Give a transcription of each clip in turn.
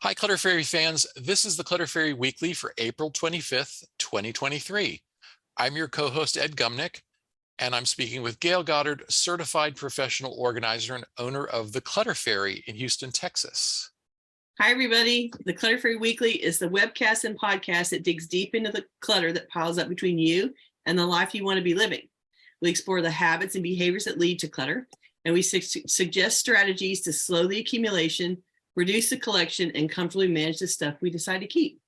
Hi, Clutter Fairy fans. This is the Clutter Fairy Weekly for April 25th, 2023. I'm your co-host, Ed Gumnick, and I'm speaking with Gayle Goddard, certified professional organizer and owner of the Clutter Fairy in Houston, Texas. Hi, everybody. The Clutter Fairy Weekly is the webcast and podcast that digs deep into the clutter that piles up between you and the life you want to be living. We explore the habits and behaviors that lead to clutter, and we suggest strategies to slow the accumulation, reduce the collection, and comfortably manage the stuff we decide to keep.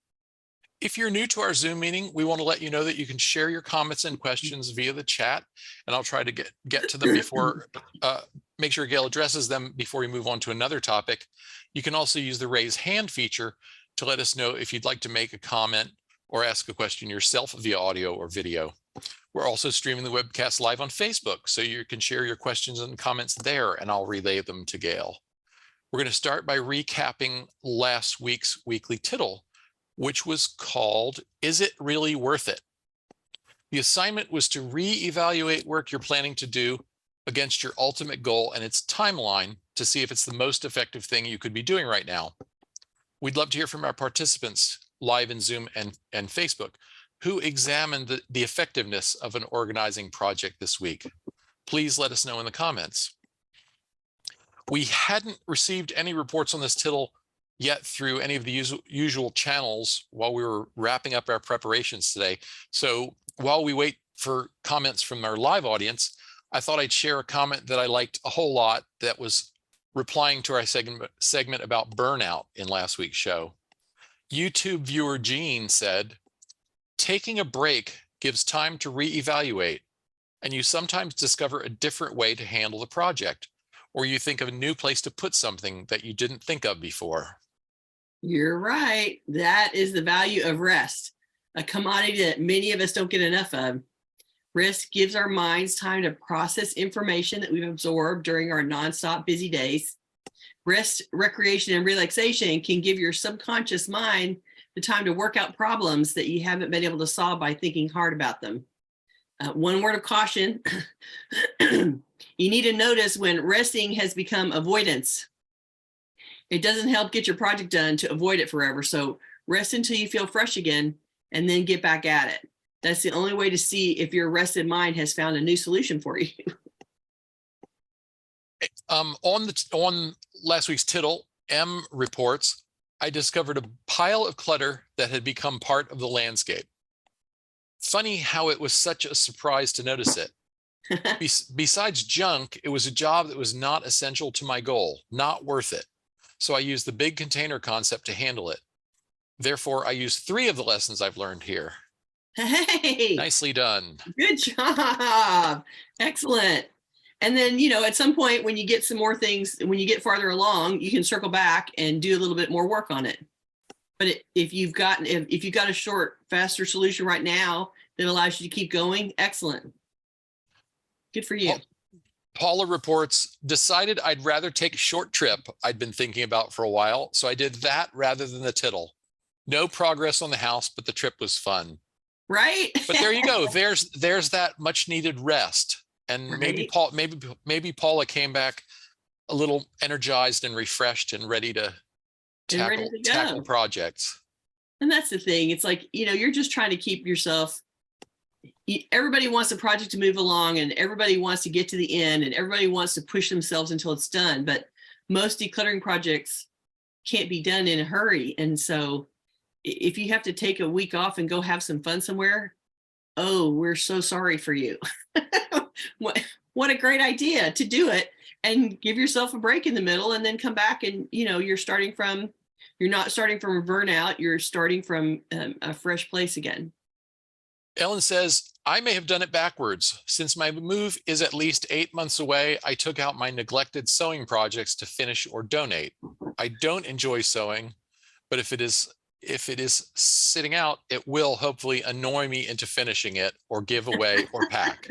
If you're new to our Zoom meeting, we want to let you know that you can share your comments and questions via the chat, and I'll try to get to them before, make sure Gayle addresses them before we move on to another topic. You can also use the raise hand feature to let us know if you'd like to make a comment or ask a question yourself via audio or video. We're also streaming the webcast live on Facebook, so you can share your questions and comments there, and I'll relay them to Gayle. We're going to start by recapping last week's weekly tittle, which was called, Is It Really Worth It? The assignment was to reevaluate work you're planning to do against your ultimate goal and its timeline to see if it's the most effective thing you could be doing right now. We'd love to hear from our participants live in Zoom and Facebook who examined the effectiveness of an organizing project this week. Please let us know in the comments. We hadn't received any reports on this tittle yet through any of the usual channels while we were wrapping up our preparations today. So while we wait for comments from our live audience, I thought I'd share a comment that I liked a whole lot that was replying to our segment about burnout in last week's show. YouTube viewer Jean said, taking a break gives time to reevaluate, and you sometimes discover a different way to handle the project, or you think of a new place to put something that you didn't think of before. You're right. That is the value of rest, a commodity that many of us don't get enough of. Rest gives our minds time to process information that we've absorbed during our nonstop busy days. Rest, recreation, and relaxation can give your subconscious mind the time to work out problems that you haven't been able to solve by thinking hard about them. One word of caution, you need to notice when resting has become avoidance. It doesn't help get your project done to avoid it forever. So rest until you feel fresh again and then get back at it. That's the only way to see if your rested mind has found a new solution for you. On last week's tittle, M reports, I discovered a pile of clutter that had become part of the landscape. Funny how it was such a surprise to notice it. Besides junk, it was a job that was not essential to my goal, not worth it. So I used the big container concept to handle it. Therefore, I used 3 of the lessons I've learned here. Hey, nicely done. Good job. Excellent. And then, at some point when you get some more things, when you get farther along, you can circle back and do a little bit more work on it. But if you've got a short, faster solution right now that allows you to keep going, excellent. Good for you. Paula reports, decided I'd rather take a short trip I'd been thinking about for a while, so I did that rather than the tittle. No progress on the house, but the trip was fun. Right? But there you go. There's that much needed rest. And right. maybe Paula came back a little energized and refreshed and ready to tackle projects. And that's the thing. It's like, you're just trying to keep yourself. Everybody wants a project to move along, and everybody wants to get to the end, and everybody wants to push themselves until it's done. But most decluttering projects can't be done in a hurry. And so if you have to take a week off and go have some fun somewhere, oh, we're so sorry for you. What a great idea to do it and give yourself a break in the middle and then come back and, you're not starting from a burnout. You're starting from a fresh place again. Ellen says, I may have done it backwards. Since my move is at least 8 months away, I took out my neglected sewing projects to finish or donate. I don't enjoy sewing, but if it is sitting out, it will hopefully annoy me into finishing it or give away or pack.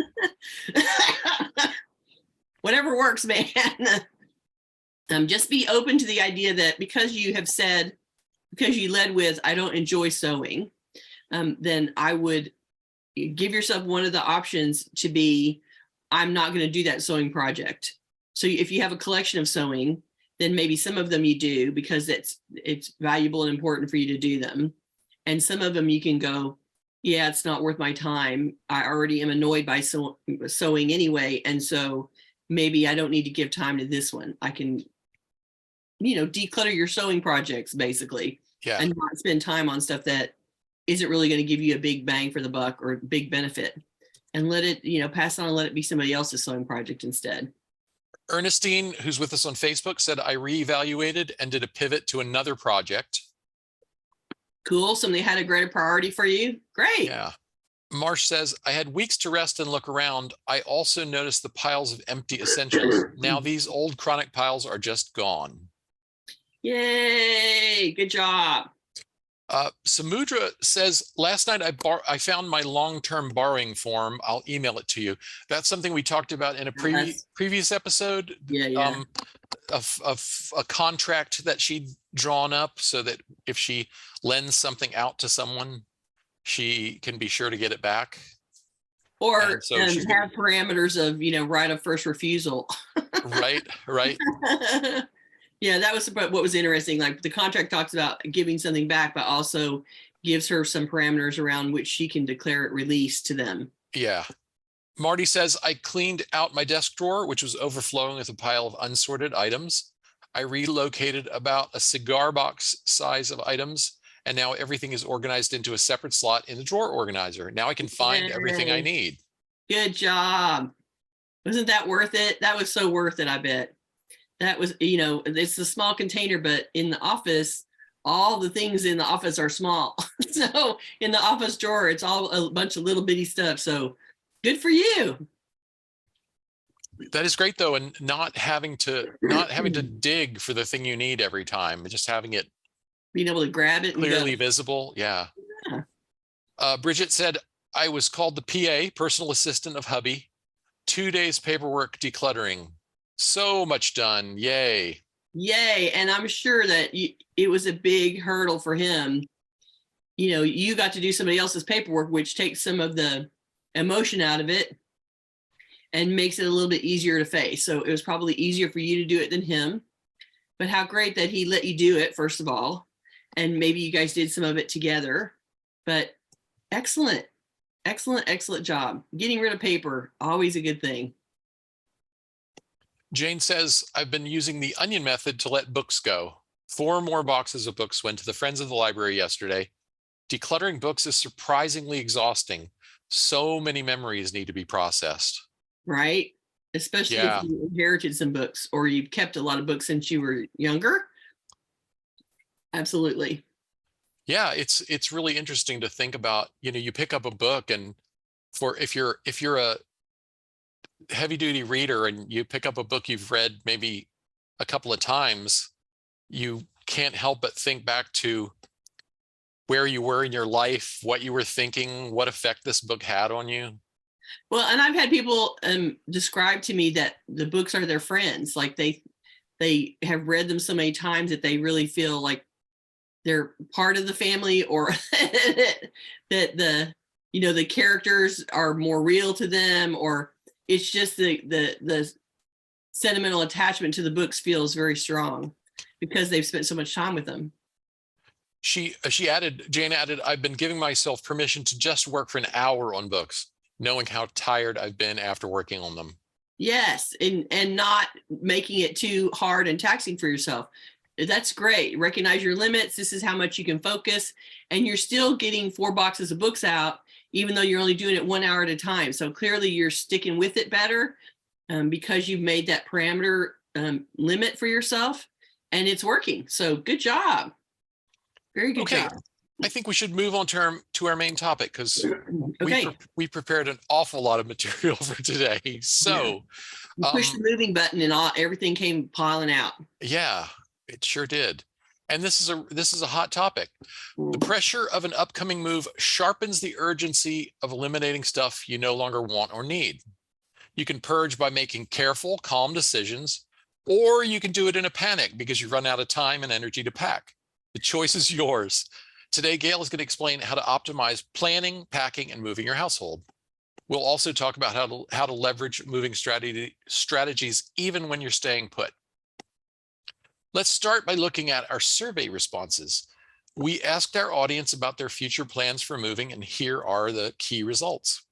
Whatever works, man. Just be open to the idea that because you led with, I don't enjoy sewing, then I would give yourself one of the options to be, I'm not going to do that sewing project. So if you have a collection of sewing, then maybe some of them you do because it's valuable and important for you to do them. And some of them you can go, yeah, it's not worth my time. I already am annoyed by sewing anyway. And so maybe I don't need to give time to this one. I can, declutter your sewing projects basically. Yeah. And not spend time on stuff that isn't really going to give you a big bang for the buck or big benefit. And let it, pass on and let it be somebody else's sewing project instead. Ernestine, who's with us on Facebook, said, I reevaluated and did a pivot to another project. Cool. Somebody had a greater priority for you. Great. Yeah. Marsh says, I had weeks to rest and look around. I also noticed the piles of empty essentials. Now these old chronic piles are just gone. Yay. Good job. Samudra says, last night I found my long-term borrowing form. I'll email it to you. That's something we talked about in a previous episode. Yeah. Of a contract that she'd drawn up so that if she lends something out to someone, she can be sure to get it back. Or have parameters of, right of first refusal. Right. Yeah, that was what was interesting. Like the contract talks about giving something back, but also gives her some parameters around which she can declare it released to them. Yeah. Marty says, I cleaned out my desk drawer, which was overflowing with a pile of unsorted items. I relocated about a cigar box size of items, and now everything is organized into a separate slot in the drawer organizer. Now I can find everything I need. Good job. Wasn't that worth it? That was so worth it, I bet. That was, it's a small container, but in the office, all the things in the office are small. So in the office drawer, it's all a bunch of little bitty stuff. So good for you. That is great though. And not having to dig for the thing you need every time, just having it being able to grab it clearly visible. Yeah. Bridget said, I was called the PA, personal assistant of hubby. 2 days paperwork decluttering. So much done. Yay. And I'm sure that it was a big hurdle for him. You got to do somebody else's paperwork, which takes some of the emotion out of it and makes it a little bit easier to face. So it was probably easier for you to do it than him. But how great that he let you do it, first of all. And maybe you guys did some of it together. But excellent job. Getting rid of paper, always a good thing. Jane says, I've been using the onion method to let books go. 4 more boxes of books went to the Friends of the Library yesterday. Decluttering books is surprisingly exhausting. So many memories need to be processed. Right? Especially if you inherited some books or you've kept a lot of books since you were younger. Absolutely. Yeah, it's really interesting to think about, you pick up a book and if you're a heavy duty reader and you pick up a book you've read maybe a couple of times, you can't help but think back to where you were in your life, what you were thinking, what effect this book had on you. Well, and I've had people describe to me that the books are their friends. Like they have read them so many times that they really feel like they're part of the family, or that the characters are more real to them, or it's just the sentimental attachment to the books feels very strong because they've spent so much time with them. Jane added, I've been giving myself permission to just work for an hour on books, knowing how tired I've been after working on them. Yes, and not making it too hard and taxing for yourself. That's great. Recognize your limits. This is how much you can focus, and you're still getting 4 boxes of books out, even though you're only doing it 1 hour at a time. So clearly you're sticking with it better because you've made that parameter limit for yourself, and it's working. So good job. Very good job. I think we should move on to our main topic because we prepared an awful lot of material for today. So you pushed the moving button and everything came piling out. Yeah, it sure did. And this is a hot topic. The pressure of an upcoming move sharpens the urgency of eliminating stuff you no longer want or need. You can purge by making careful, calm decisions, or you can do it in a panic because you run out of time and energy to pack. The choice is yours. Today, Gayle is going to explain how to optimize planning, packing, and moving your household. We'll also talk about how to leverage moving strategies even when you're staying put. Let's start by looking at our survey responses. We asked our audience about their future plans for moving, and here are the key results.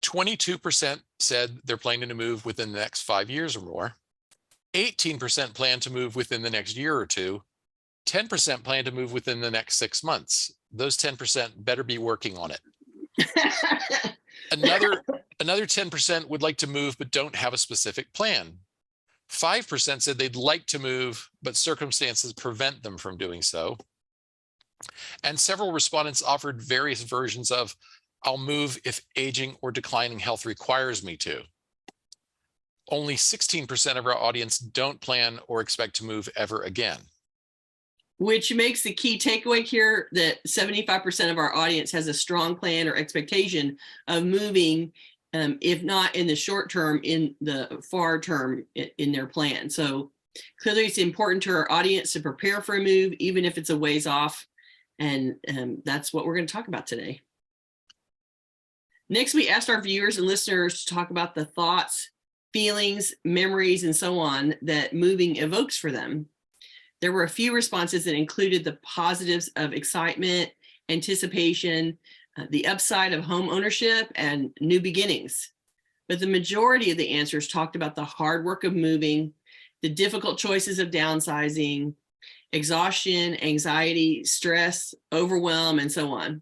22% said they're planning to move within the next 5 years or more. 18% plan to move within the next year or two. 10% plan to move within the next 6 months. Those 10% better be working on it. Another 10% would like to move but don't have a specific plan. 5% said they'd like to move, but circumstances prevent them from doing so. And several respondents offered various versions of, I'll move if aging or declining health requires me to. Only 16% of our audience don't plan or expect to move ever again. Which makes the key takeaway here that 75% of our audience has a strong plan or expectation of moving, if not in the short term, in the far term in their plan. So clearly it's important to our audience to prepare for a move, even if it's a ways off. And that's what we're going to talk about today. Next, we asked our viewers and listeners to talk about the thoughts, feelings, memories, and so on that moving evokes for them. There were a few responses that included the positives of excitement, anticipation, the upside of home ownership, and new beginnings. But the majority of the answers talked about the hard work of moving, the difficult choices of downsizing, exhaustion, anxiety, stress, overwhelm, and so on.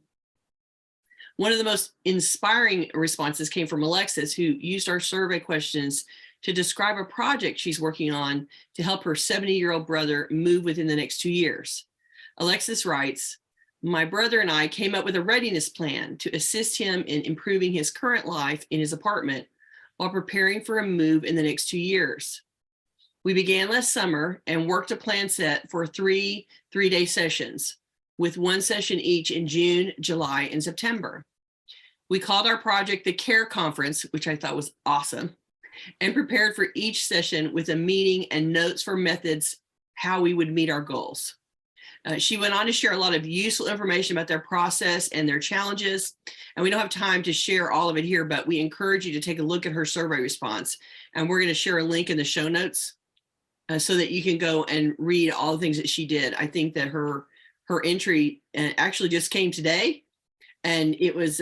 One of the most inspiring responses came from Alexis, who used our survey questions to describe a project she's working on to help her 70-year-old brother move within the next 2 years. Alexis writes, my brother and I came up with a readiness plan to assist him in improving his current life in his apartment while preparing for a move in the next 2 years. We began last summer and worked a plan set for three-day sessions, with one session each in June, July, and September. We called our project the CARE Conference, which I thought was awesome, and prepared for each session with a meeting and notes for methods, how we would meet our goals. She went on to share a lot of useful information about their process and their challenges. And we don't have time to share all of it here, but we encourage you to take a look at her survey response. And we're going to share a link in the show notes so that you can go and read all the things that she did. I think that her entry actually just came today, and it was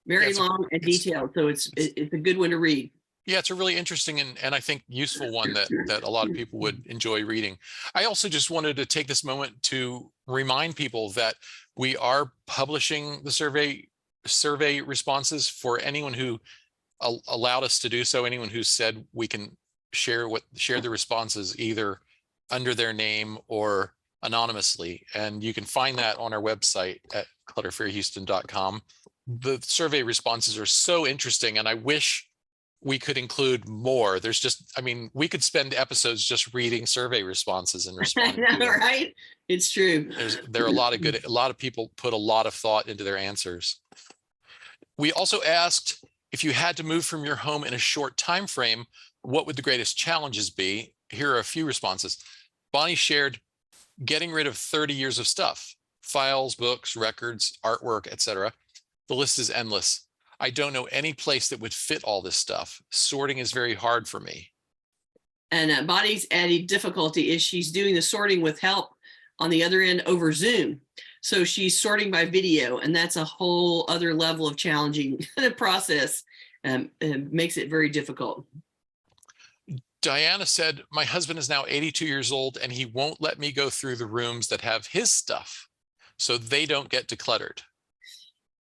very long and detailed. So it's a good one to read. Yeah, it's a really interesting and I think useful one that a lot of people would enjoy reading. I also just wanted to take this moment to remind people that we are publishing the survey responses for anyone who allowed us to do so, anyone who said we can share the responses either under their name or anonymously. And you can find that on our website at clutterfairyhouston.com. The survey responses are so interesting, and I wish we could include more. There's just, I mean, we could spend episodes just reading survey responses and responding to them. Right? It's true. There are a lot of people put a lot of thought into their answers. We also asked, if you had to move from your home in a short time frame, what would the greatest challenges be? Here are a few responses. Bonnie shared, getting rid of 30 years of stuff, files, books, records, artwork, etc. The list is endless. I don't know any place that would fit all this stuff. Sorting is very hard for me. And Bonnie's added difficulty is she's doing the sorting with help on the other end over Zoom. So she's sorting by video, and that's a whole other level of challenging process, and makes it very difficult. Diana said, my husband is now 82 years old and he won't let me go through the rooms that have his stuff, so they don't get decluttered.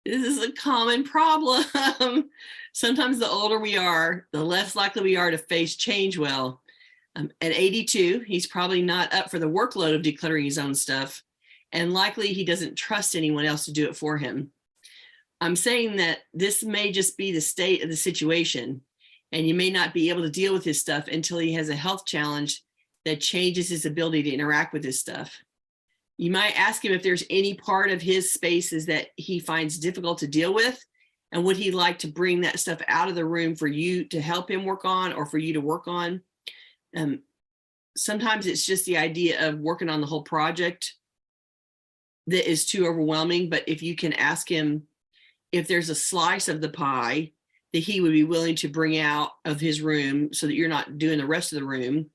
This is a common problem. Sometimes the older we are, the less likely we are to face change well. At 82, he's probably not up for the workload of decluttering his own stuff, and likely he doesn't trust anyone else to do it for him. I'm saying that this may just be the state of the situation, and you may not be able to deal with his stuff until he has a health challenge that changes his ability to interact with his stuff. You might ask him if there's any part of his spaces that he finds difficult to deal with, and would he like to bring that stuff out of the room for you to help him work on, or for you to work on. Sometimes it's just the idea of working on the whole project that is too overwhelming. But if you can ask him if there's a slice of the pie that he would be willing to bring out of his room so that you're not doing the rest of the room,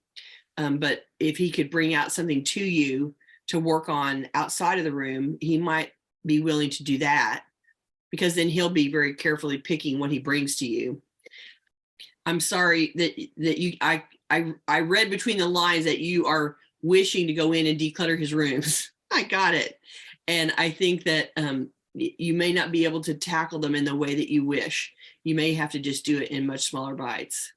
But if he could bring out something to you to work on outside of the room, he might be willing to do that, because then he'll be very carefully picking what he brings to you. I'm sorry I read between the lines that you are wishing to go in and declutter his rooms. I got it. And I think that you may not be able to tackle them in the way that you wish. You may have to just do it in much smaller bites.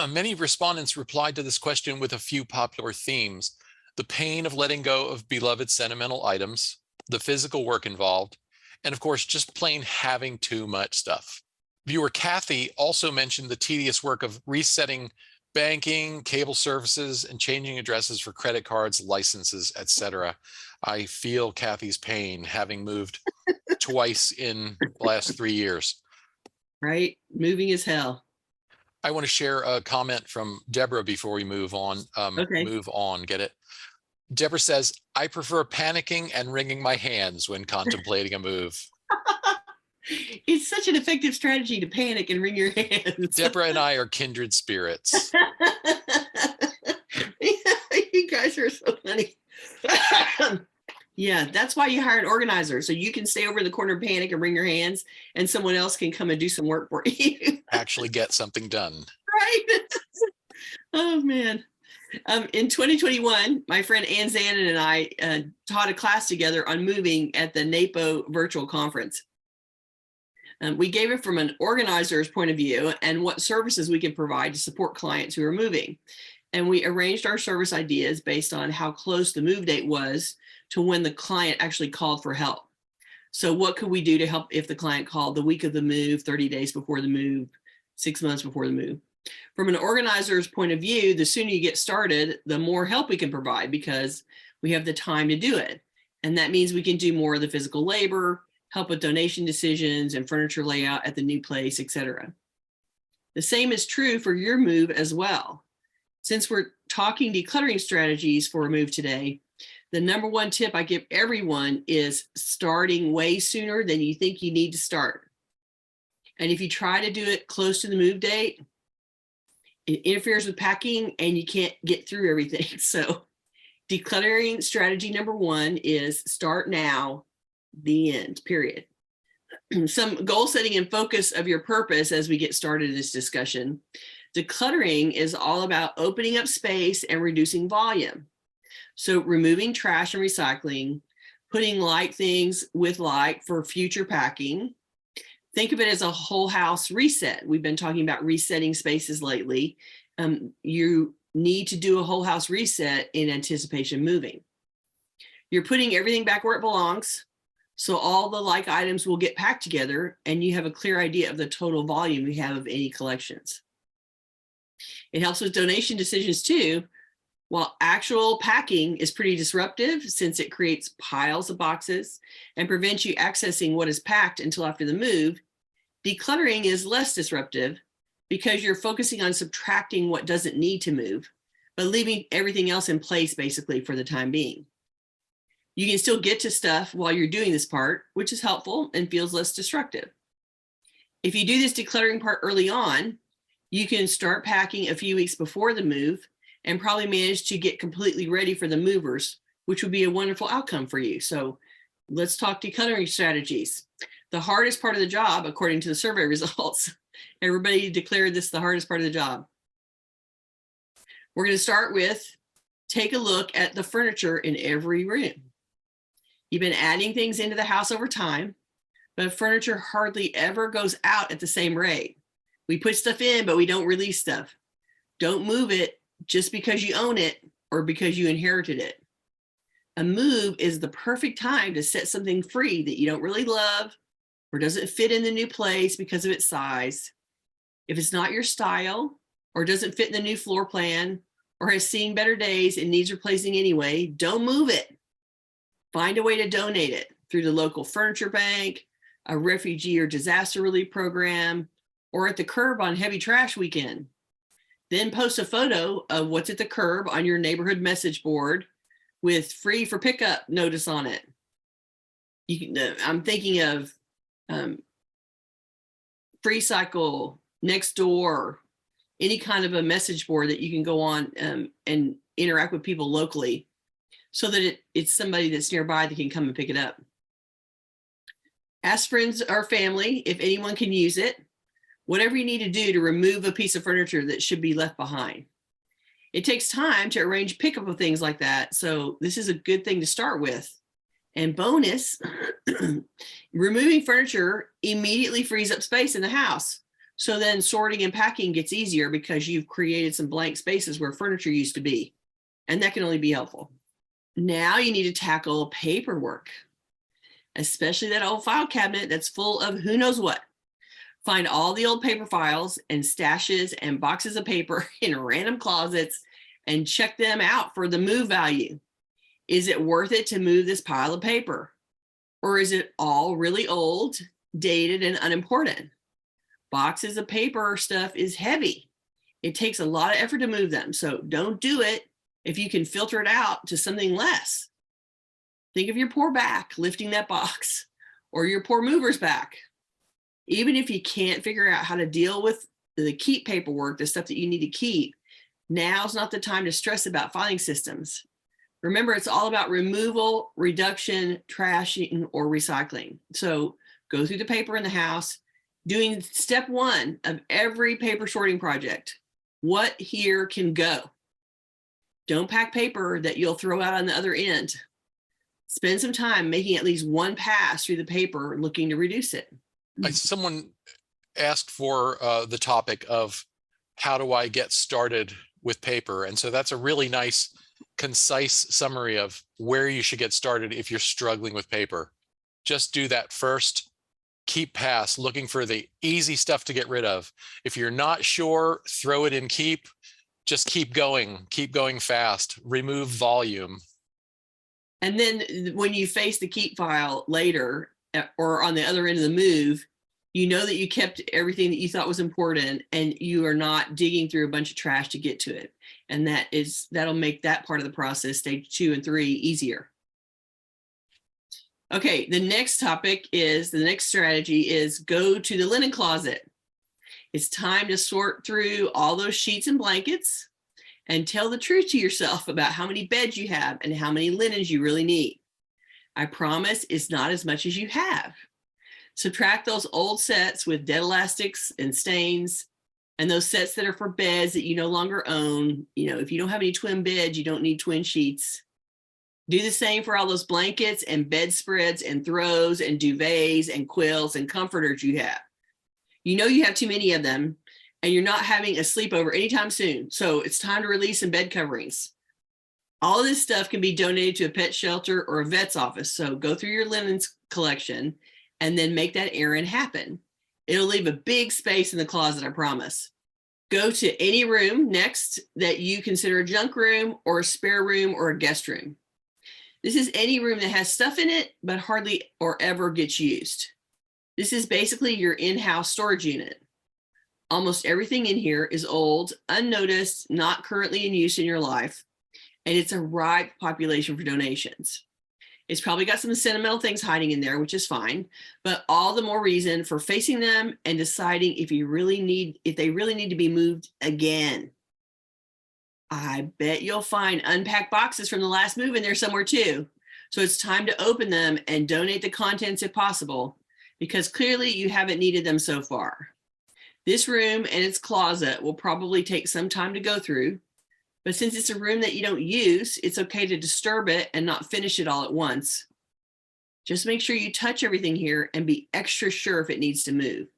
Many respondents replied to this question with a few popular themes: the pain of letting go of beloved sentimental items, the physical work involved, and of course, just plain having too much stuff. Viewer Kathy also mentioned the tedious work of resetting banking, cable services, and changing addresses for credit cards, licenses, etc. I feel Kathy's pain, having moved twice in the last 3 years. Right? Moving is hell. I want to share a comment from Deborah before we move on. Okay. Move on, get it? Deborah says, I prefer panicking and wringing my hands when contemplating a move. It's such an effective strategy to panic and wring your hands. Deborah and I are kindred spirits. You guys are so funny. Yeah, that's why you hire an organizer, so you can stay over in the corner, panic and wring your hands, and someone else can come and do some work for you. Actually get something done. Right? Oh, man. In 2021, my friend Ann Zanin and I taught a class together on moving at the NAPO virtual conference. We gave it from an organizer's point of view and what services we can provide to support clients who are moving. And we arranged our service ideas based on how close the move date was to when the client actually called for help. So what could we do to help if the client called the week of the move, 30 days before the move, 6 months before the move? From an organizer's point of view, the sooner you get started, the more help we can provide, because we have the time to do it. And that means we can do more of the physical labor, help with donation decisions and furniture layout at the new place, etc. The same is true for your move as well. Since we're talking decluttering strategies for a move today, the number one tip I give everyone is starting way sooner than you think you need to start. And if you try to do it close to the move date, it interferes with packing and you can't get through everything. So decluttering strategy number one is start now, the end, period. Some goal setting and focus of your purpose as we get started in this discussion. Decluttering is all about opening up space and reducing volume. So removing trash and recycling, putting light things with light for future packing. Think of it as a whole house reset. We've been talking about resetting spaces lately. You need to do a whole house reset in anticipation moving. You're putting everything back where it belongs. So all the like items will get packed together and you have a clear idea of the total volume you have of any collections. It helps with donation decisions too. While actual packing is pretty disruptive since it creates piles of boxes and prevents you accessing what is packed until after the move, decluttering is less disruptive because you're focusing on subtracting what doesn't need to move, but leaving everything else in place basically for the time being. You can still get to stuff while you're doing this part, which is helpful and feels less destructive. If you do this decluttering part early on, you can start packing a few weeks before the move and probably manage to get completely ready for the movers, which would be a wonderful outcome for you. So let's talk decluttering strategies. The hardest part of the job, according to the survey results, everybody declared this the hardest part of the job. We're going to start with take a look at the furniture in every room. You've been adding things into the house over time, but furniture hardly ever goes out at the same rate. We put stuff in, but we don't release stuff. Don't move it just because you own it or because you inherited it. A move is the perfect time to set something free that you don't really love or doesn't fit in the new place because of its size. If it's not your style or doesn't fit in the new floor plan or has seen better days and needs replacing anyway, don't move it. Find a way to donate it through the local furniture bank, a refugee or disaster relief program, or at the curb on heavy trash weekend. Then post a photo of what's at the curb on your neighborhood message board with free for pickup notice on it. You can, I'm thinking of Free Cycle, Next Door, any kind of a message board that you can go on and interact with people locally so that it's somebody that's nearby that can come and pick it up. Ask friends or family if anyone can use it. Whatever you need to do to remove a piece of furniture that should be left behind. It takes time to arrange pickup of things like that, so this is a good thing to start with. And bonus, removing furniture immediately frees up space in the house. So then sorting and packing gets easier because you've created some blank spaces where furniture used to be. And that can only be helpful. Now you need to tackle paperwork, especially that old file cabinet that's full of who knows what. Find all the old paper files and stashes and boxes of paper in random closets and check them out for the move value. Is it worth it to move this pile of paper? Or is it all really old, dated, and unimportant? Boxes of paper stuff is heavy. It takes a lot of effort to move them, so don't do it if you can filter it out to something less. Think of your poor back lifting that box, or your poor mover's back. Even if you can't figure out how to deal with the keep paperwork, the stuff that you need to keep, now's not the time to stress about filing systems. Remember, it's all about removal, reduction, trashing, or recycling. So go through the paper in the house, doing step one of every paper sorting project. What here can go? Don't pack paper that you'll throw out on the other end. Spend some time making at least one pass through the paper looking to reduce it. Someone asked for the topic of how do I get started with paper? And so that's a really nice, concise summary of where you should get started if you're struggling with paper. Just do that first. Keep pass, looking for the easy stuff to get rid of. If you're not sure, throw it in keep. Just keep going fast. Remove volume. And then when you face the keep file later or on the other end of the move, you know that you kept everything that you thought was important and you are not digging through a bunch of trash to get to it. And that'll make that part of the process, stage 2 and 3, easier. Okay, the next strategy is go to the linen closet. It's time to sort through all those sheets and blankets and tell the truth to yourself about how many beds you have and how many linens you really need. I promise it's not as much as you have. Subtract those old sets with dead elastics and stains and those sets that are for beds that you no longer own. You know, if you don't have any twin beds, you don't need twin sheets. Do the same for all those blankets and bedspreads and throws and duvets and quilts and comforters you have. You know you have too many of them and you're not having a sleepover anytime soon. So it's time to release some bed coverings. All of this stuff can be donated to a pet shelter or a vet's office. So go through your linens collection and then make that errand happen. It'll leave a big space in the closet, I promise. Go to any room next that you consider a junk room or a spare room or a guest room. This is any room that has stuff in it, but hardly or ever gets used. This is basically your in-house storage unit. Almost everything in here is old, unnoticed, not currently in use in your life, and it's a ripe population for donations. It's probably got some sentimental things hiding in there, which is fine, but all the more reason for facing them and deciding if they really need to be moved again. I bet you'll find unpacked boxes from the last move in there somewhere too. So it's time to open them and donate the contents if possible, because clearly you haven't needed them so far. This room and its closet will probably take some time to go through, but since it's a room that you don't use, it's okay to disturb it and not finish it all at once. Just make sure you touch everything here and be extra sure if it needs to move.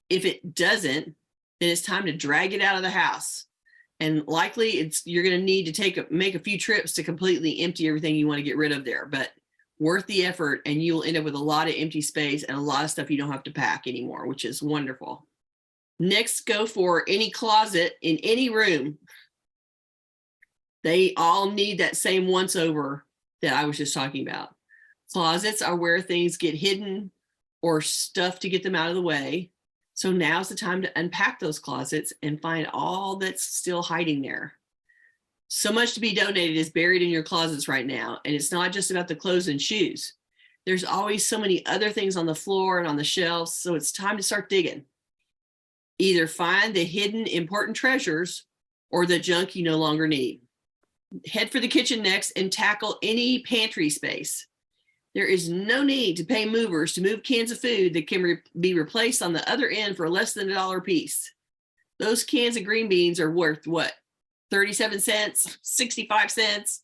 If it doesn't, then it's time to drag it out of the house. And likely you're going to need to make a few trips to completely empty everything you want to get rid of there, but worth the effort, and you'll end up with a lot of empty space and a lot of stuff you don't have to pack anymore, which is wonderful. Next, go for any closet in any room. They all need that same once over that I was just talking about. Closets are where things get hidden or stuff to get them out of the way. So now's the time to unpack those closets and find all that's still hiding there. So much to be donated is buried in your closets right now. And it's not just about the clothes and shoes. There's always so many other things on the floor and on the shelves. So it's time to start digging. Either find the hidden important treasures or the junk you no longer need. Head for the kitchen next and tackle any pantry space. There is no need to pay movers to move cans of food that can be replaced on the other end for less than $1 a piece. Those cans of green beans are worth what? 37 cents, 65 cents.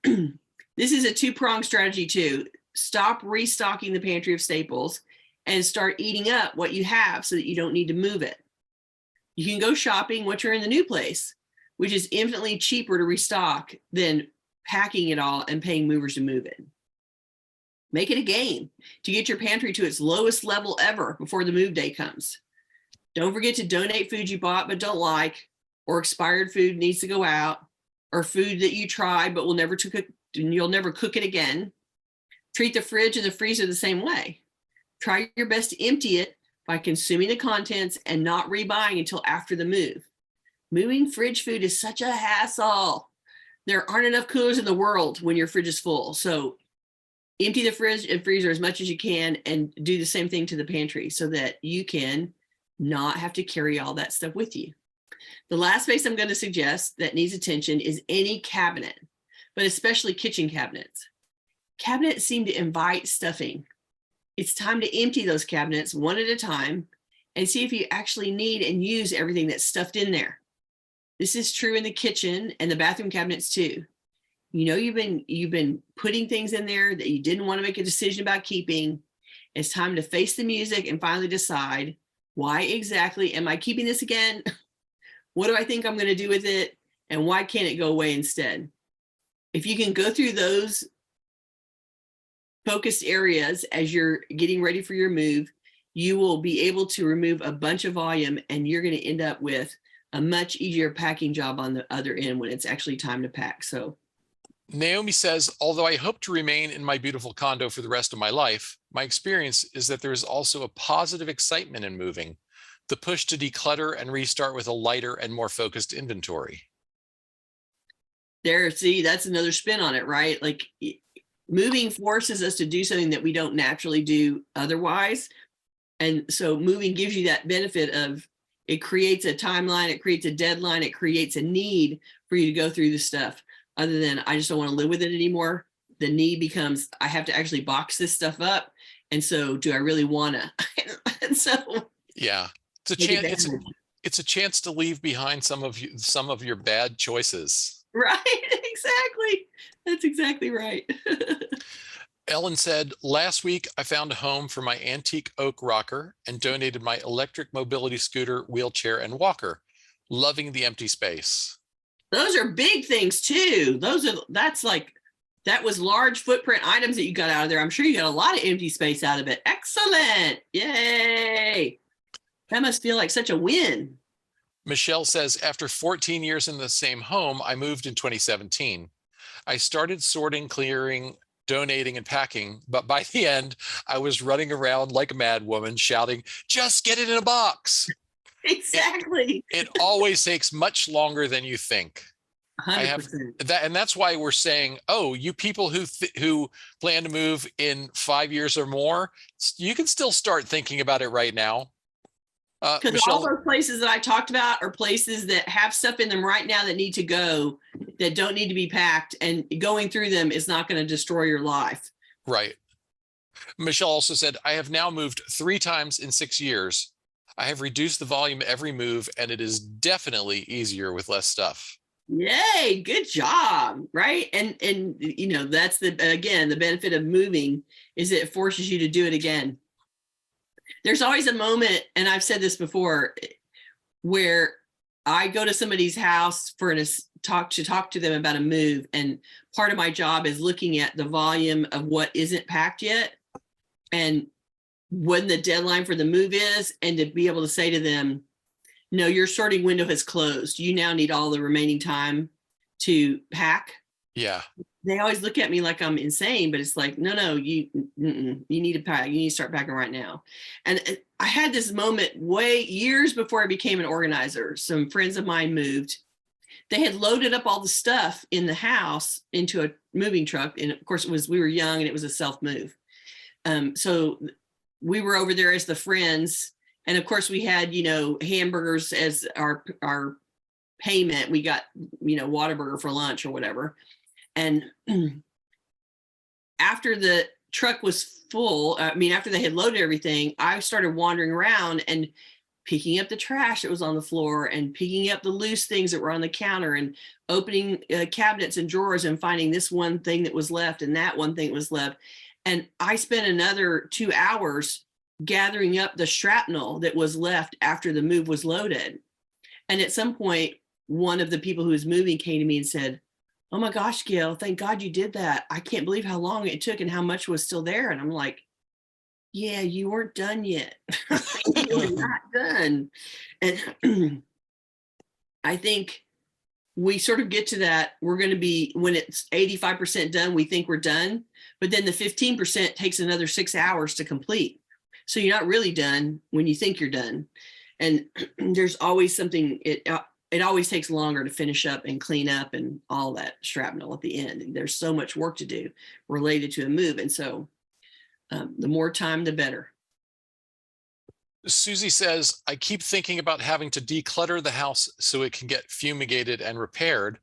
This is a two-pronged strategy too. Stop restocking the pantry of staples and start eating up what you have so that you don't need to move it. You can go shopping once you're in the new place, which is infinitely cheaper to restock than packing it all and paying movers to move it. Make it a game to get your pantry to its lowest level ever before the move day comes. Don't forget to donate food you bought but don't like, or expired food needs to go out, or food that you tried but you'll never cook it again. Treat the fridge and the freezer the same way. Try your best to empty it by consuming the contents and not rebuying until after the move. Moving fridge food is such a hassle. There aren't enough coolers in the world when your fridge is full. So empty the fridge and freezer as much as you can and do the same thing to the pantry so that you can not have to carry all that stuff with you. The last space I'm going to suggest that needs attention is any cabinet, but especially kitchen cabinets. Cabinets seem to invite stuffing. It's time to empty those cabinets one at a time and see if you actually need and use everything that's stuffed in there. This is true in the kitchen and the bathroom cabinets too. You know, you've been putting things in there that you didn't want to make a decision about keeping. It's time to face the music and finally decide, why exactly am I keeping this again? What do I think I'm going to do with it? And why can't it go away instead? If you can go through those focused areas as you're getting ready for your move, you will be able to remove a bunch of volume and you're going to end up with a much easier packing job on the other end when it's actually time to pack. So Naomi says, although I hope to remain in my beautiful condo for the rest of my life, my experience is that there is also a positive excitement in moving, the push to declutter and restart with a lighter and more focused inventory. See, that's another spin on it, right? Like moving forces us to do something that we don't naturally do otherwise. And so moving gives you that benefit of, it creates a timeline, it creates a deadline, it creates a need for you to go through the stuff. Other than I just don't want to live with it anymore. The need becomes, I have to actually box this stuff up. And so do I really want to? And so yeah, it's a chance to leave behind some of your bad choices. Right, exactly. That's exactly right. Ellen said, last week I found a home for my antique oak rocker and donated my electric mobility scooter, wheelchair, and walker. Loving the empty space. Those are big things too. That was large footprint items that you got out of there. I'm sure you got a lot of empty space out of it. Excellent. Yay. That must feel like such a win. Michelle says, after 14 years in the same home, I moved in 2017. I started sorting, clearing, donating, and packing, but by the end, I was running around like a mad woman shouting, just get it in a box. Exactly. It always takes much longer than you think. 100%. And that's why we're saying, oh, you people who plan to move in 5 years or more, you can still start thinking about it right now. Because all those places that I talked about are places that have stuff in them right now that need to go, that don't need to be packed, and going through them is not going to destroy your life. Right. Michelle also said, I have now moved 3 times in 6 years. I have reduced the volume every move, and it is definitely easier with less stuff. Yay, good job. Right. And you know, that's the benefit of moving is it forces you to do it again. There's always a moment, and I've said this before, where I go to somebody's house for talk to them about a move, and part of my job is looking at the volume of what isn't packed yet and when the deadline for the move is, and to be able to say to them, no, your sorting window has closed. You now need all the remaining time to pack. Yeah. They always look at me like I'm insane, but it's like, no, you need to pack. You need to start packing right now. And I had this moment years before I became an organizer. Some friends of mine moved. They had loaded up all the stuff in the house into a moving truck. And of course we were young and it was a self move. So we were over there as the friends. And of course we had, hamburgers as our payment, we got, Whataburger for lunch or whatever. And after the truck was full, after they had loaded everything, I started wandering around and picking up the trash that was on the floor and picking up the loose things that were on the counter and opening cabinets and drawers and finding this one thing that was left and that one thing that was left. And I spent another 2 hours gathering up the shrapnel that was left after the move was loaded. And at some point, one of the people who was moving came to me and said, "Oh my gosh, Gayle, thank God you did that. I can't believe how long it took and how much was still there." And I'm like, yeah, you weren't done yet. You were not done. And I think we sort of get to that. We're going to be, when it's 85% done, we think we're done. But then the 15% takes another 6 hours to complete. So you're not really done when you think you're done. And there's always something, it always takes longer to finish up and clean up and all that shrapnel at the end. And there's so much work to do related to a move. And so the more time, the better. Susie says, I keep thinking about having to declutter the house so it can get fumigated and repaired.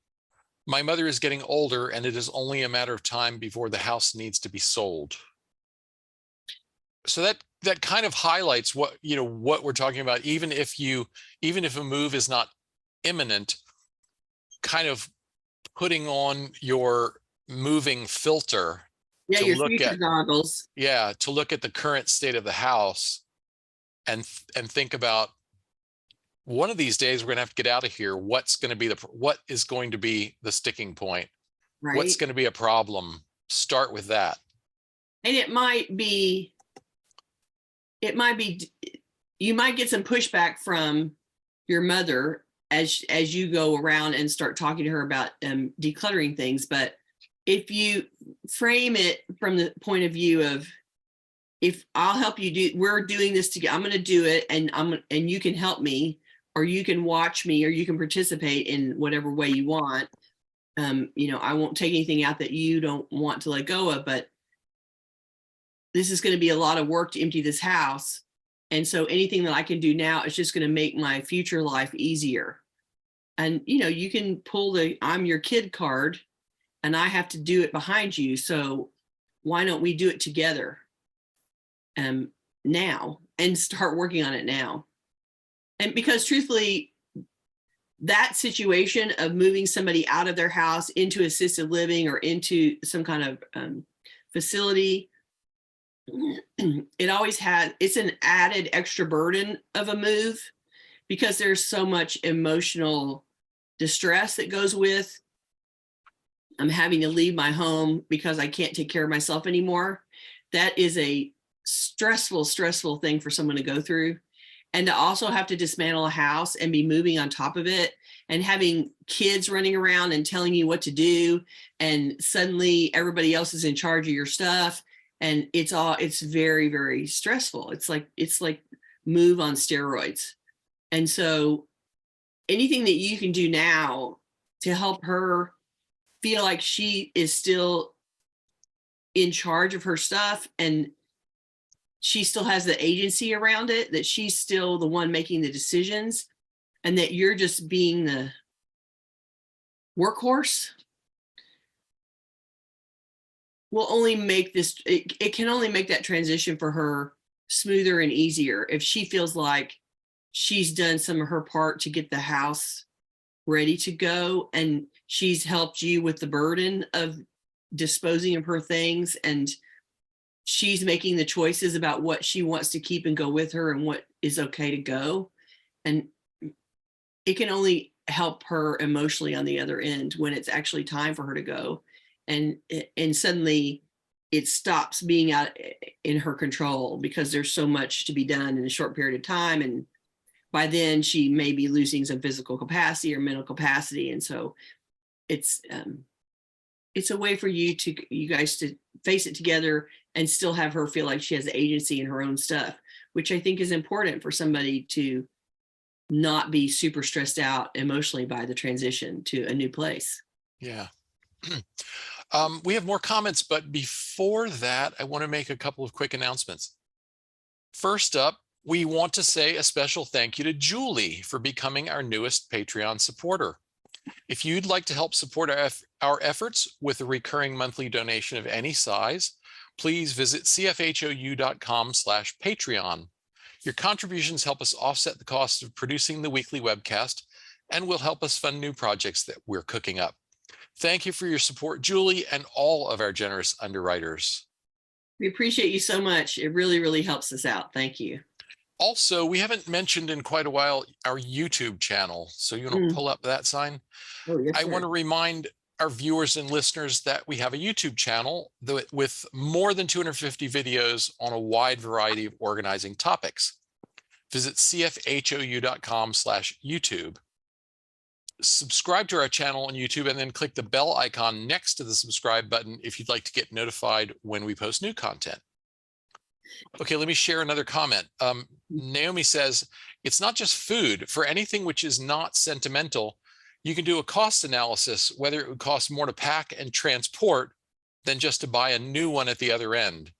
My mother is getting older and it is only a matter of time before the house needs to be sold. So that kind of highlights what we're talking about. Even if a move is not imminent, kind of putting on your moving filter. Yeah, your future goggles. Yeah, to look at the current state of the house and think about, one of these days we're going to have to get out of here. What is going to be the sticking point? Right. What's going to be a problem? Start with that. And it might be, you might get some pushback from your mother as you go around and start talking to her about decluttering things. But if you frame it from the point of view of, if I'll help you we're doing this together, I'm going to do it, and you can help me, or you can watch me, or you can participate in whatever way you want. I won't take anything out that you don't want to let go of, but this is going to be a lot of work to empty this house. And so anything that I can do now is just going to make my future life easier. And, you can pull the "I'm your kid" card, and I have to do it behind you. So why don't we do it together now and start working on it now? And because truthfully, that situation of moving somebody out of their house into assisted living or into some kind of facility, it's an added extra burden of a move, because there's so much emotional distress that goes with I'm having to leave my home because I can't take care of myself anymore. That is a stressful thing for someone to go through. And to also have to dismantle a house and be moving on top of it, and having kids running around and telling you what to do, and suddenly everybody else is in charge of your stuff. And it's very, very stressful. It's like move on steroids. And so anything that you can do now to help her feel like she is still in charge of her stuff, and she still has the agency around it, that she's still the one making the decisions, and that you're just being the workhorse, will only make it can only make that transition for her smoother and easier if she feels like she's done some of her part to get the house ready to go, and she's helped you with the burden of disposing of her things, and she's making the choices about what she wants to keep and go with her and what is okay to go. And it can only help her emotionally on the other end when it's actually time for her to go. And suddenly it stops being out in her control, because there's so much to be done in a short period of time. And by then she may be losing some physical capacity or mental capacity. And so it's a way for you guys to face it together and still have her feel like she has agency in her own stuff, which I think is important for somebody to not be super stressed out emotionally by the transition to a new place. Yeah. We have more comments, but before that, I want to make a couple of quick announcements. First up, We want to say a special thank you to Julie for becoming our newest Patreon supporter. If you'd like to help support our efforts with a recurring monthly donation of any size, please visit cfhou.com/Patreon. Your contributions help us offset the cost of producing the weekly webcast and will help us fund new projects that we're cooking up. Thank you for your support, Julie, and all of our generous underwriters. We appreciate you so much. It really, really helps us out. Thank you. Also, we haven't mentioned in quite a while our YouTube channel. So you want to pull up that sign? Oh, yes, I sir. want to remind our viewers and listeners that we have a YouTube channel with more than 250 videos on a wide variety of organizing topics. Visit cfhou.com/YouTube. Subscribe to our channel on YouTube and then click the bell icon next to the subscribe button if you'd like to get notified when we post new content. Okay, let me share another comment. Naomi says, it's not just food. For anything which is not sentimental, you can do a cost analysis, whether it would cost more to pack and transport than just to buy a new one at the other end.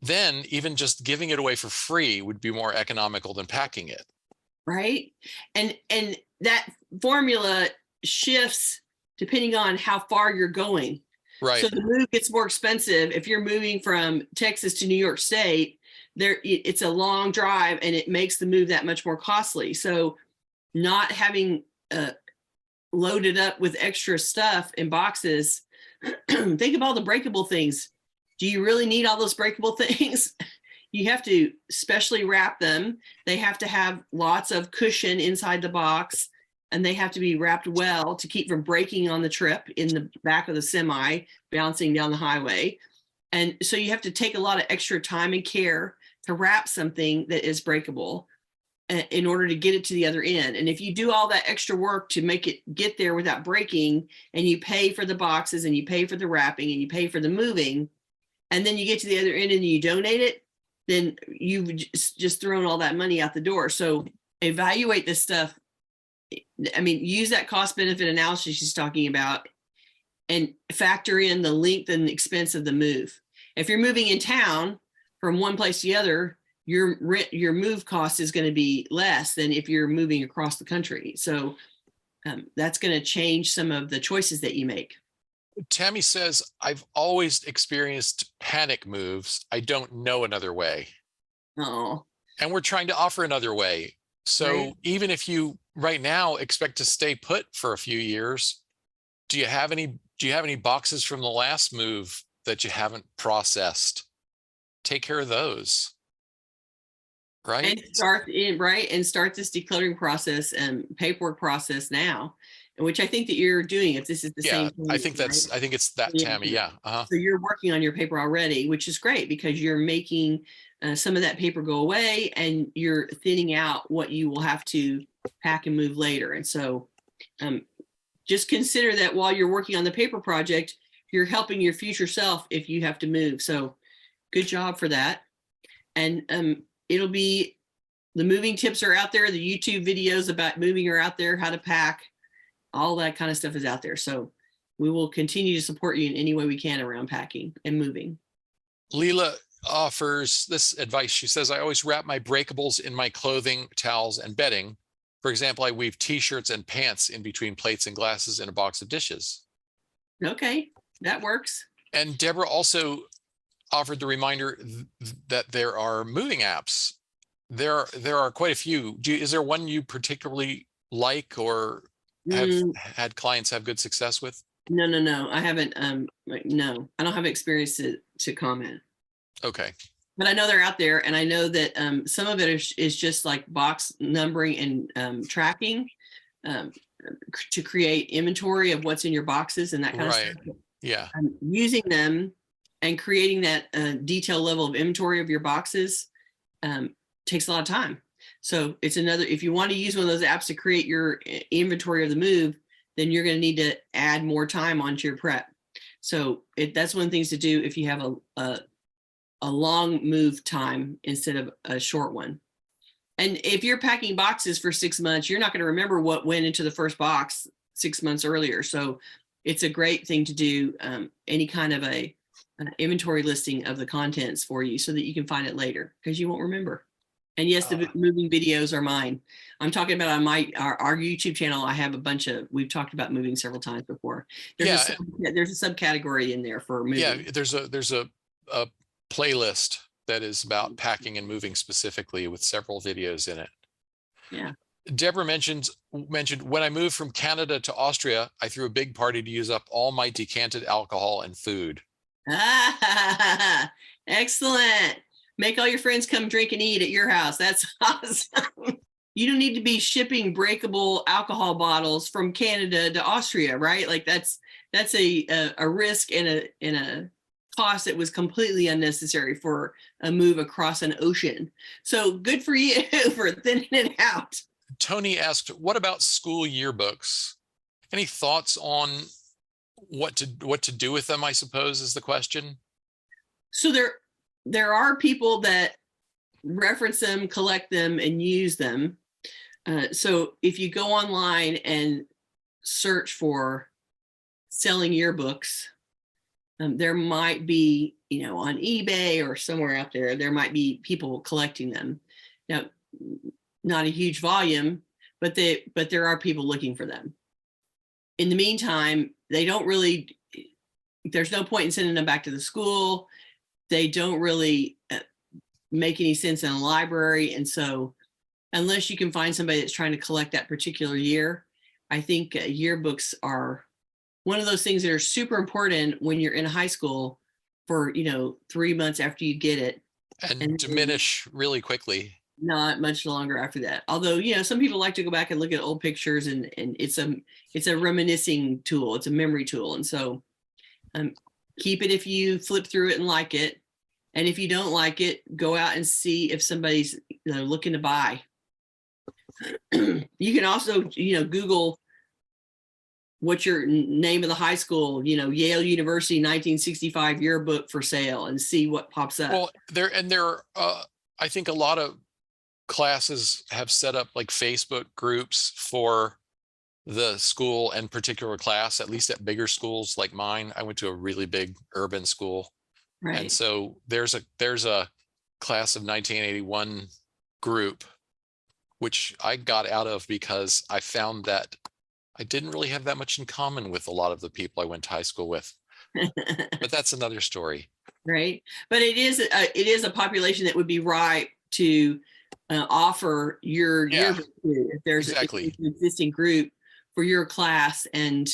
Then even just giving it away for free would be more economical than packing it. Right. And that formula shifts depending on how far you're going. Right. So the move gets more expensive. If you're moving from Texas to New York State, it's a long drive and it makes the move that much more costly. So not having loaded up with extra stuff in boxes, think of all the breakable things. Do you really need all those breakable things? You have to specially wrap them. They have to have lots of cushion inside the box, and they have to be wrapped well to keep from breaking on the trip in the back of the semi, bouncing down the highway. And so you have to take a lot of extra time and care to wrap something that is breakable in order to get it to the other end. And if you do all that extra work to make it get there without breaking, and you pay for the boxes and you pay for the wrapping and you pay for the moving, and then you get to the other end and you donate it, then you've just thrown all that money out the door. So evaluate this stuff. I mean, use that cost benefit analysis she's talking about and factor in the length and expense of the move. If you're moving in town from one place to the other, your move cost is going to be less than if you're moving across the country. So that's going to change some of the choices that you make. Tammy says, I've always experienced panic moves. I don't know another way. Oh. And we're trying to offer another way. So right. Even if you right now expect to stay put for a few years, do you have any boxes from the last move that you haven't processed? Take care of those. Right. And start this decluttering process and paperwork process now, which I think that you're doing. If this is the same thing, I think it's that, Tammy. Yeah. So you're working on your paper already, which is great because you're making some of that paper go away and you're thinning out what you will have to pack and move later. And so just consider that while you're working on the paper project, you're helping your future self if you have to move. So good job for that. And it'll be, the moving tips are out there. The YouTube videos about moving are out there, how to pack, all that kind of stuff is out there. So we will continue to support you in any way we can around packing and moving. Leela offers this advice. She says, I always wrap my breakables in my clothing, towels, and bedding. For example, I weave t-shirts and pants in between plates and glasses in a box of dishes. Okay, that works. And Deborah also offered the reminder that there are moving apps. There are quite a few. Is there one you particularly like or have had clients have good success with? No. I haven't. No, I don't have experience to comment. Okay. But I know they're out there, and I know that some of it is just like box numbering and tracking to create inventory of what's in your boxes and that kind of stuff. Yeah. Using them and creating that detail level of inventory of your boxes takes a lot of time. So it's another, if you want to use one of those apps to create your inventory of the move, then you're going to need to add more time onto your prep. So that's one of the things to do if you have a long move time instead of a short one. And if you're packing boxes for 6 months, you're not going to remember what went into the first box 6 months earlier. So it's a great thing to do any kind of an inventory listing of the contents for you so that you can find it later because you won't remember. And yes, the moving videos are mine. I'm talking about on our YouTube channel. I have a bunch of, we've talked about moving several times before. There's a subcategory in there for moving. Yeah, there's a playlist that is about packing and moving specifically with several videos in it. Yeah. Deborah mentioned when I moved from Canada to Austria, I threw a big party to use up all my decanted alcohol and food. Ah, excellent. Make all your friends come drink and eat at your house. That's awesome. You don't need to be shipping breakable alcohol bottles from Canada to Austria, right? Like that's a risk and a cost that was completely unnecessary for a move across an ocean. So good for you for thinning it out. Tony asked, what about school yearbooks? Any thoughts on what to do with them, I suppose, is the question. So there are people that reference them, collect them, and use them. So if you go online and search for selling yearbooks, there might be, on eBay or somewhere out there might be people collecting them. Now, not a huge volume, but there are people looking for them. In the meantime, there's no point in sending them back to the school. They don't really make any sense in a library. And so unless you can find somebody that's trying to collect that particular year, I think yearbooks are one of those things that are super important when you're in high school for, 3 months after you get it. And diminish really quickly. Not much longer after that. Although, some people like to go back and look at old pictures and it's a reminiscing tool. It's a memory tool. And so keep it if you flip through it and like it. And if you don't like it, go out and see if somebody's looking to buy. You can also, Google what's your name of the high school, Yale University 1965 yearbook for sale, and see what pops up. Well, there are, I think a lot of classes have set up like Facebook groups for the school and particular class, at least at bigger schools like mine. I went to a really big urban school. Right. And so there's a class of 1981 group, which I got out of because I found that I didn't really have that much in common with a lot of the people I went to high school with. But that's another story. Right. But it is a population that would be ripe to offer your yearbook to. If there's an existing group for your class and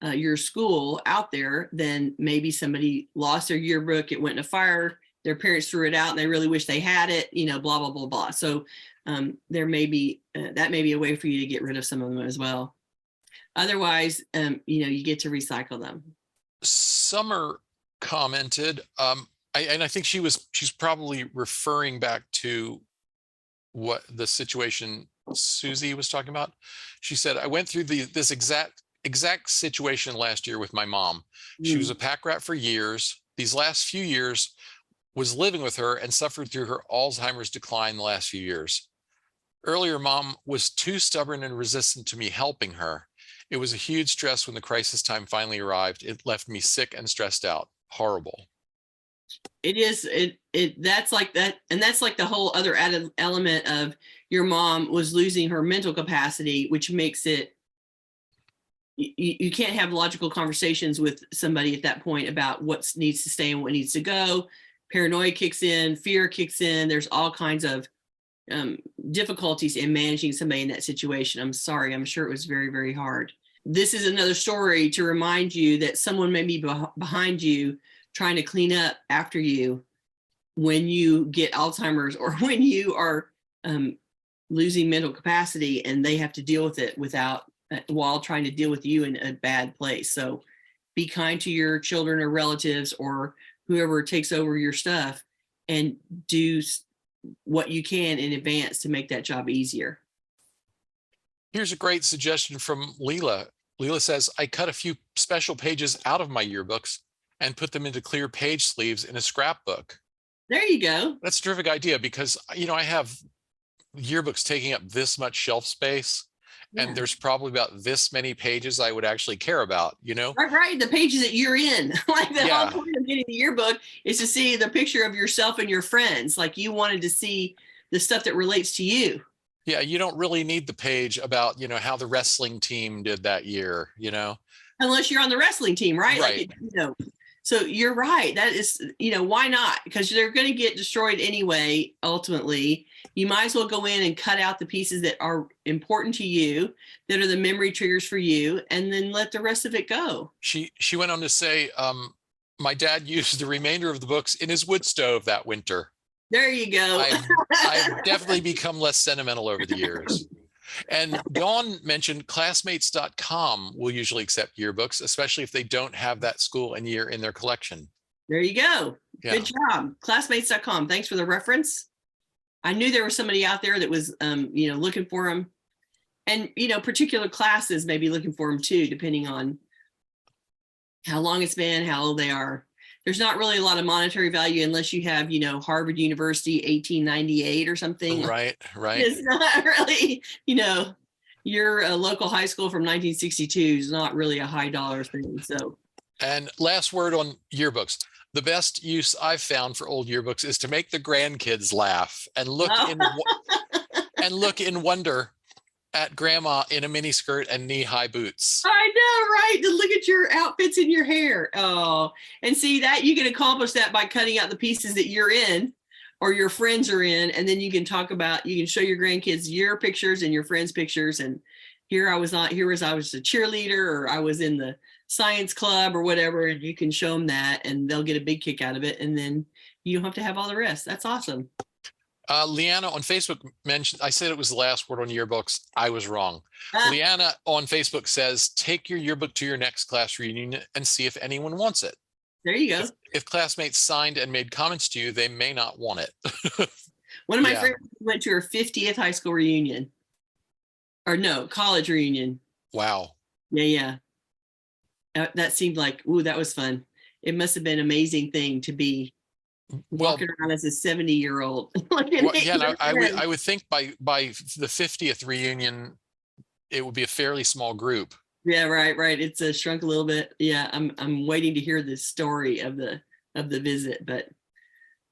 your school out there, then maybe somebody lost their yearbook, it went in a fire, their parents threw it out and they really wish they had it, blah, blah, blah, blah. So there may be, that may be a way for you to get rid of some of them as well. Otherwise, you get to recycle them. Summer commented, and I think she's probably referring back to what the situation Susie was talking about. She said, I went through this exact situation last year with my mom. She was a pack rat for years. These last few years was living with her and suffered through her Alzheimer's decline the last few years. Earlier, mom was too stubborn and resistant to me helping her. It was a huge stress when the crisis time finally arrived. It left me sick and stressed out. Horrible. It is. That's like that. And that's like the whole other added element of your mom was losing her mental capacity, which makes it, you can't have logical conversations with somebody at that point about what needs to stay and what needs to go. Paranoia kicks in, fear kicks in. There's all kinds of difficulties in managing somebody in that situation. I'm sorry. I'm sure it was very, very hard. This is another story to remind you that someone may be behind you trying to clean up after you when you get Alzheimer's or when you are losing mental capacity and they have to deal with it while trying to deal with you in a bad place. So be kind to your children or relatives or whoever takes over your stuff and do what you can in advance to make that job easier. Here's a great suggestion from Leela. Leela says, I cut a few special pages out of my yearbooks and put them into clear page sleeves in a scrapbook. There you go. That's a terrific idea because, I have yearbooks taking up this much shelf space. Yeah. And there's probably about this many pages I would actually care about, Right. The pages that you're in. Like the whole point of getting the yearbook is to see the picture of yourself and your friends. Like you wanted to see the stuff that relates to you. Yeah, you don't really need the page about, how the wrestling team did that year, Unless you're on the wrestling team, right? Right. So you're right. That is, why not? Because they're going to get destroyed anyway. Ultimately, you might as well go in and cut out the pieces that are important to you, that are the memory triggers for you, and then let the rest of it go. She went on to say, my dad used the remainder of the books in his wood stove that winter. There you go. I've definitely become less sentimental over the years. And Dawn mentioned classmates.com will usually accept yearbooks, especially if they don't have that school and year in their collection. There you go. Yeah. Good job. Classmates.com. Thanks for the reference. I knew there was somebody out there that was, looking for them. And, particular classes may be looking for them too, depending on how long it's been, how old they are. There's not really a lot of monetary value unless you have, Harvard University 1898 or something. Right. It's not really, your local high school from 1962 is not really a high dollar thing. So. And last word on yearbooks. The best use I've found for old yearbooks is to make the grandkids laugh and look in wonder at grandma in a mini skirt and knee-high boots. I know, right? To look at your outfits and your hair. Oh, and see that you can accomplish that by cutting out the pieces that you're in or your friends are in. And then you can show your grandkids your pictures and your friends' pictures. And I was a cheerleader, or I was in the science club or whatever. And you can show them that and they'll get a big kick out of it. And then you don't have to have all the rest. That's awesome. Leanna on Facebook mentioned, I said it was the last word on yearbooks. I was wrong. Leanna on Facebook says, take your yearbook to your next class reunion and see if anyone wants it. There you go. If classmates signed and made comments to you, they may not want it. One of my friends went to her 50th high school reunion. Or no, college reunion. Wow. Yeah. That seemed like, ooh, that was fun. It must have been an amazing thing to be walking around as a 70-year-old. I would think by the 50th reunion, it would be a fairly small group. Yeah, right. It's shrunk a little bit. Yeah, I'm waiting to hear the story of the visit. But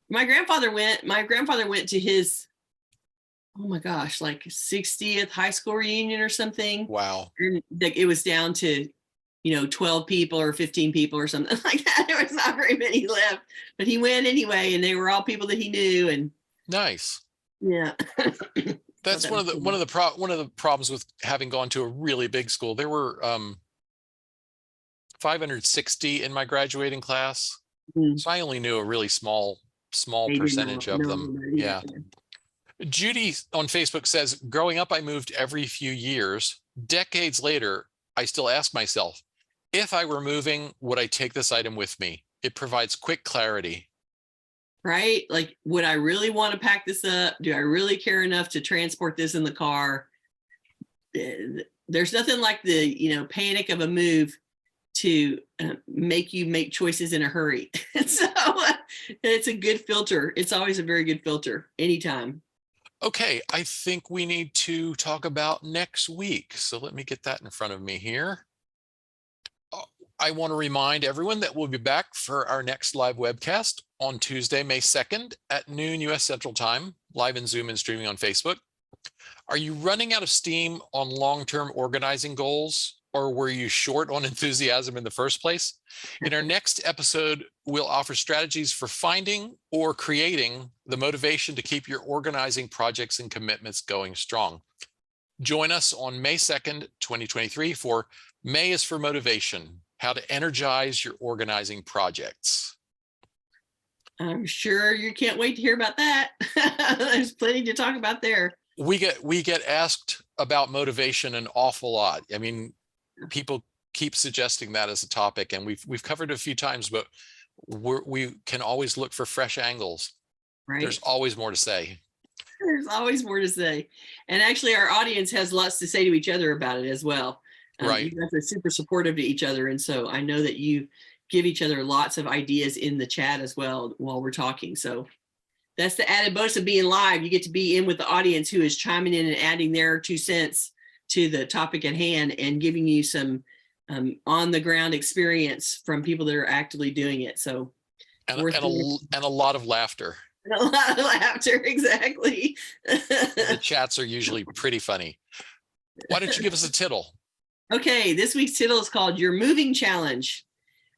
my grandfather went to his, oh my gosh, like 60th high school reunion or something. Wow. And it was down to 12 people or 15 people or something like that. There was not very many left, but he went anyway, and they were all people that he knew. And nice. Yeah. That's one of the problems with having gone to a really big school. There were 560 in my graduating class. Mm-hmm. So I only knew a really small percentage of them. Yeah. Judy on Facebook says, growing up, I moved every few years. Decades later, I still ask myself, if I were moving, would I take this item with me? It provides quick clarity. Right? Like, would I really want to pack this up? Do I really care enough to transport this in the car? There's nothing like the, panic of a move to make you make choices in a hurry. So it's a good filter. It's always a very good filter anytime. Okay, I think we need to talk about next week. So let me get that in front of me here. I want to remind everyone that we'll be back for our next live webcast on Tuesday, May 2nd at noon US Central Time, live in Zoom and streaming on Facebook. Are you running out of steam on long-term organizing goals, or were you short on enthusiasm in the first place? In our next episode, we'll offer strategies for finding or creating the motivation to keep your organizing projects and commitments going strong. Join us on May 2nd, 2023 for May is for Motivation, how to energize your organizing projects. I'm sure you can't wait to hear about that. There's plenty to talk about there. We get asked about motivation an awful lot. I mean, people keep suggesting that as a topic, and we've covered it a few times, but we can always look for fresh angles. Right. There's always more to say. There's always more to say. And actually, our audience has lots to say to each other about it as well. Right. You guys are super supportive to each other. And so I know that you give each other lots of ideas in the chat as well while we're talking. So that's the added bonus of being live. You get to be in with the audience who is chiming in and adding their 2 cents to the topic at hand and giving you some on the ground experience from people that are actively doing it. So and a lot of laughter. A lot of laughter, exactly. The chats are usually pretty funny. Why don't you give us a tittle? Okay, this week's tittle is called Your Moving Challenge.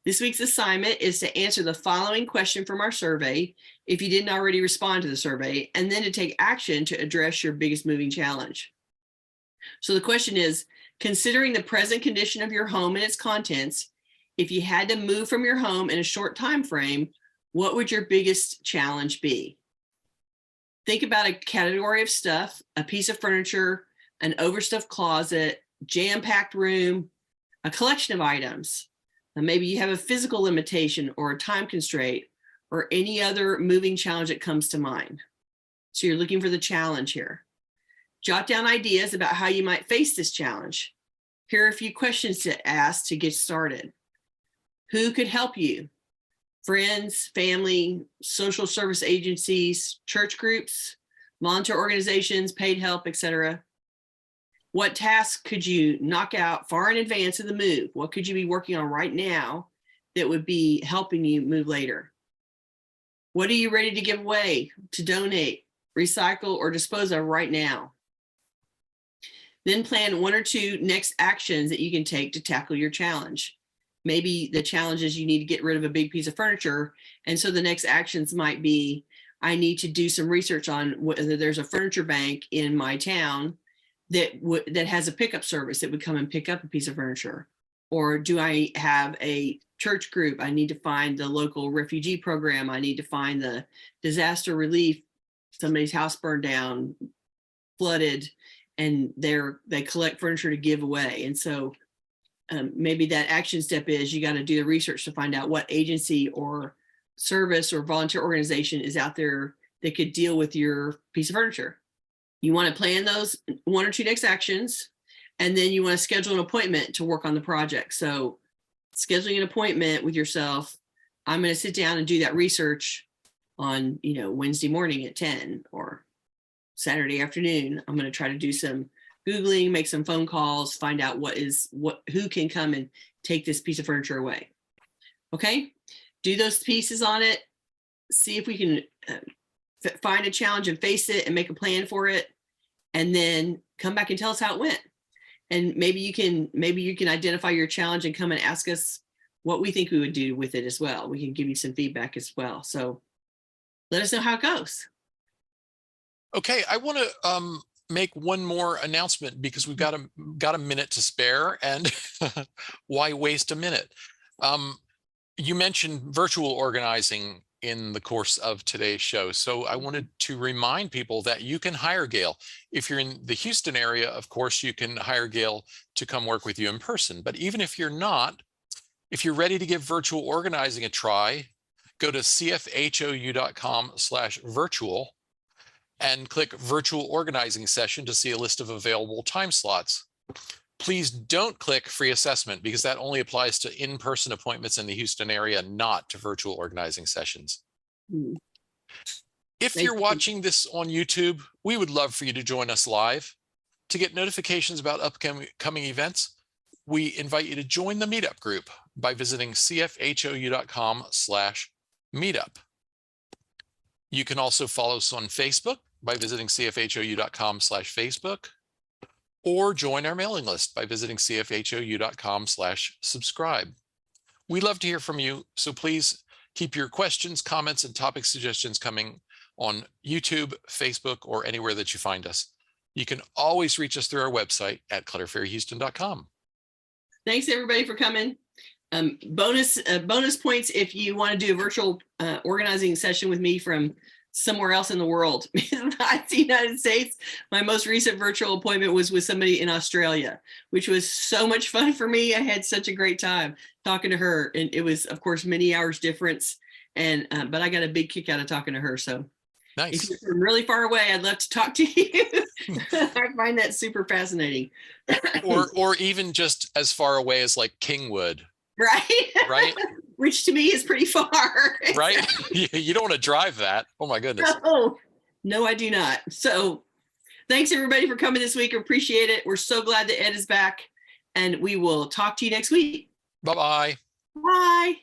This week's assignment is to answer the following question from our survey, if you didn't already respond to the survey, and then to take action to address your biggest moving challenge. So the question is, considering the present condition of your home and its contents, if you had to move from your home in a short time frame, what would your biggest challenge be? Think about a category of stuff, a piece of furniture, an overstuffed closet, jam-packed room, a collection of items. And maybe you have a physical limitation or a time constraint or any other moving challenge that comes to mind. So you're looking for the challenge here. Jot down ideas about how you might face this challenge. Here are a few questions to ask to get started. Who could help you? Friends, family, social service agencies, church groups, volunteer organizations, paid help, etc. What tasks could you knock out far in advance of the move? What could you be working on right now that would be helping you move later? What are you ready to give away, to donate, recycle, or dispose of right now? Then plan 1 or 2 next actions that you can take to tackle your challenge. Maybe the challenge is you need to get rid of a big piece of furniture. And so the next actions might be, I need to do some research on whether there's a furniture bank in my town that has a pickup service that would come and pick up a piece of furniture. Or do I have a church group? I need to find the local refugee program. I need to find the disaster relief. Somebody's house burned down, flooded, and they collect furniture to give away. And so maybe that action step is you got to do the research to find out what agency or service or volunteer organization is out there that could deal with your piece of furniture. You want to plan those 1 or 2 next actions, and then you want to schedule an appointment to work on the project. So scheduling an appointment with yourself, I'm going to sit down and do that research on, Wednesday morning at 10 or Saturday afternoon. I'm going to try to do some Googling, make some phone calls, find out who can come and take this piece of furniture away. Okay, do those pieces on it. See if we can find a challenge and face it and make a plan for it, and then come back and tell us how it went. And maybe you can identify your challenge and come and ask us what we think we would do with it as well. We can give you some feedback as well. So let us know how it goes. Okay, I want to make one more announcement because we've got a minute to spare, and why waste a minute? You mentioned virtual organizing in the course of today's show. So I wanted to remind people that you can hire Gayle. If you're in the Houston area, of course, you can hire Gayle to come work with you in person. But even if you're not, if you're ready to give virtual organizing a try, go to cfhou.com/virtual and click virtual organizing session to see a list of available time slots. Please don't click free assessment because that only applies to in-person appointments in the Houston area, not to virtual organizing sessions. If you're watching this on YouTube, we would love for you to join us live. To get notifications about upcoming events, we invite you to join the meetup group by visiting cfhou.com/meetup. You can also follow us on Facebook by visiting cfhou.com/Facebook, or join our mailing list by visiting cfhou.com/subscribe. We love to hear from you, so please keep your questions, comments, and topic suggestions coming on YouTube, Facebook, or anywhere that you find us. You can always reach us through our website at clutterfairyhouston.com. Thanks everybody for coming. Bonus points if you want to do a virtual organizing session with me from somewhere else in the world. Besides the United States, my most recent virtual appointment was with somebody in Australia, which was so much fun for me. I had such a great time talking to her, and it was, of course, many hours difference. And but I got a big kick out of talking to her. So nice. If you're from really far away, I'd love to talk to you. I find that super fascinating. or even just as far away as like Kingwood. Right. Which to me is pretty far. Right. You don't want to drive that. Oh my goodness. No, I do not. So thanks everybody for coming this week. Appreciate it. We're so glad that Ed is back, and we will talk to you next week. Bye-bye. Bye.